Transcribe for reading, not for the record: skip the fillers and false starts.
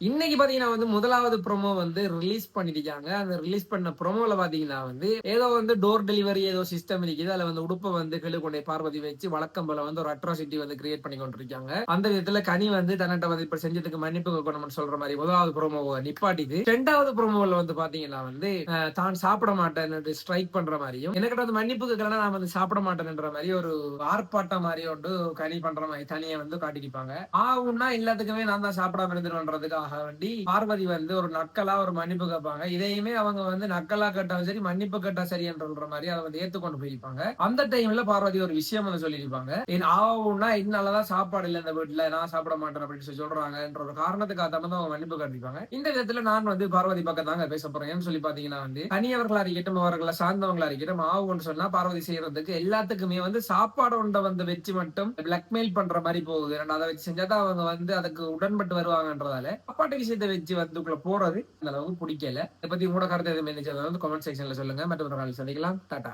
இன்னைக்கு பாத்தீங்கன்னா வந்து முதலாவது ப்ரோமோ வந்து ரிலீஸ் பண்ணிருக்காங்க. அந்த ரிலீஸ் பண்ண ப்ரோமோல பாத்தீங்கன்னா வந்து ஏதோ வந்து டோர் டெலிவரி ஏதோ சிஸ்டம் இருக்குது. அதுல வந்து உடுப்ப வந்து கீழ கொண்டு போய் பார்வதி வச்சு வழக்கம் போல வந்து ஒரு அட்ராசிட்டி வந்து கிரியேட் பண்ணி கொண்டிருக்காங்க. அந்த விதத்துல கனி வந்து தன்னிட்ட வந்து இப்ப செஞ்சதுக்கு மன்னிப்பு கேட்கணும்னு சொல்ற மாதிரி முதலாவது ப்ரோமோவை நிப்பாட்டிது. 2வது ப்ரோமோல வந்து பாத்தீங்கன்னா வந்து தான் சாப்பிட மாட்டேன்னு ஸ்ட்ரைக் பண்ற மாதிரியும் எனக்கிட்ட வந்து மன்னிப்பு கேட்கலன்னா நான் வந்து சாப்பிட மாட்டேன்ற மாதிரி ஒரு ஆர்ப்பாட்டம் மாதிரி ஒன்று கனி பண்ற மாதிரி தனியை வந்து காட்டிருப்பாங்க. ஆகும்னா எல்லாத்துக்குமே நான் தான் சாப்பிடாம இருந்துருன்றதுக்காக வேண்டி பார்வதி வந்து ஒரு நக்கலா ஒரு மன்னிப்பு கேட்பாங்க. இதையுமே அவங்க வந்து நக்கலா கேட்டாலும் சரி மன்னிப்பு கேட்டா சரி என்ற மாதிரி அதை வந்து ஏத்துக்கொண்டு போயிருப்பாங்க. அந்த டைம்ல பார்வதி ஒரு விஷயம் வந்து சொல்லியிருப்பாங்க. ஆகும்னா என்னாலதான் சாப்பாடு இல்ல இந்த வீட்டுல நான் சாப்பிட மாட்டேன் அப்படின்னு சொல்லி சொல்றாங்கன்ற ஒரு காரணத்துக்காக தான் அவங்க மன்னிப்பு கேட்டிருப்பாங்க. இந்த விதத்துல நான் வந்து பார்வதி பக்கம் தாங்க பேச போறேன். ஏன்னு சொல்லி பாத்தீங்கன்னா வந்து கனியவர்களா இருக்கட்டும் அவர்களை சார்ந்தவங்களா இருக்கட்டும் ஆகும்னு சொன்னா பார்வதி செய்யறதுக்கு எல்லாத்துக்குமே வந்து சாப்பாடு ஒன்றை வந்து வச்சு மட்டும் பிளாக்மெயில் பண்ற மாதிரி போகுது. அதை வச்சு செஞ்சாதான் அவங்க வந்து அதுக்கு உடன்பட்டு வருவாங்கன்றதால சாப்பாட்டு விஷயத்தை வச்சு வந்துக்குள்ள போறது அந்த அளவுக்கு பிடிக்கல. இதை பத்தி உங்களோட கருத்து எதுவும் வந்து கமெண்ட் செக்ஷன்ல சொல்லுங்க. மற்றொரு நாள் சந்திக்கலாம். டாடா.